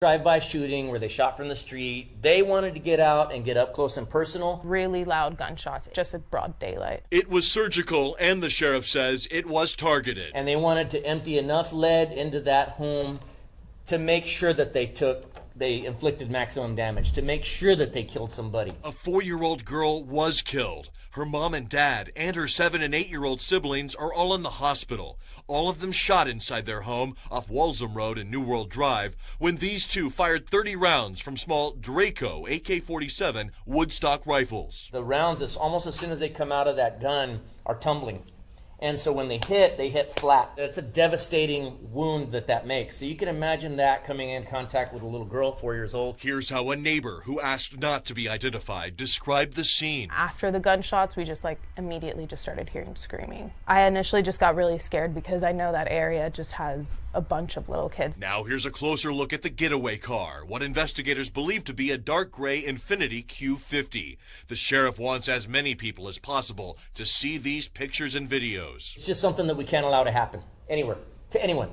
Drive-by shooting where they shot from the street. They wanted to get out and get up close and personal. Really loud gunshots, just at broad daylight. It was surgical, and the sheriff says it was targeted. And they wanted to empty enough lead into that home to make sure that they inflicted maximum damage, to make sure that they killed somebody. A 4-year-old girl was killed. Her mom and dad and her 7- and 8-year-old siblings are all in the hospital. All of them shot inside their home off Walsham Road and New World Drive when these two fired 30 rounds from small Draco AK-47 Woodstock rifles. The rounds, almost as soon as they come out of that gun, are tumbling. And so when they hit flat. It's a devastating wound that makes. So you can imagine that coming in contact with a little girl, 4 years old. Here's how a neighbor who asked not to be identified described the scene. After the gunshots, we just immediately just started hearing screaming. I initially just got really scared because I know that area just has a bunch of little kids. Now here's a closer look at the getaway car, what investigators believe to be a dark gray Infiniti Q50. The sheriff wants as many people as possible to see these pictures and videos. It's just something that we can't allow to happen anywhere, to anyone,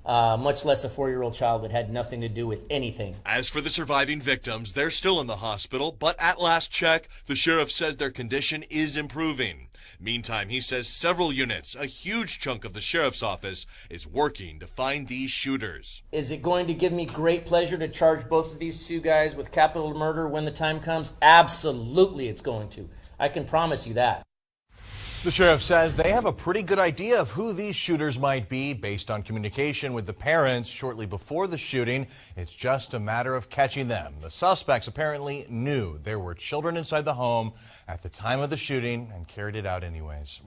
much less a 4-year-old child that had nothing to do with anything. As for the surviving victims, they're still in the hospital, but at last check, the sheriff says their condition is improving. Meantime, he says several units, a huge chunk of the sheriff's office, is working to find these shooters. Is it going to give me great pleasure to charge both of these two guys with capital murder when the time comes? Absolutely it's going to. I can promise you that. The sheriff says they have a pretty good idea of who these shooters might be based on communication with the parents shortly before the shooting. It's just a matter of catching them. The suspects apparently knew there were children inside the home at the time of the shooting and carried it out anyways.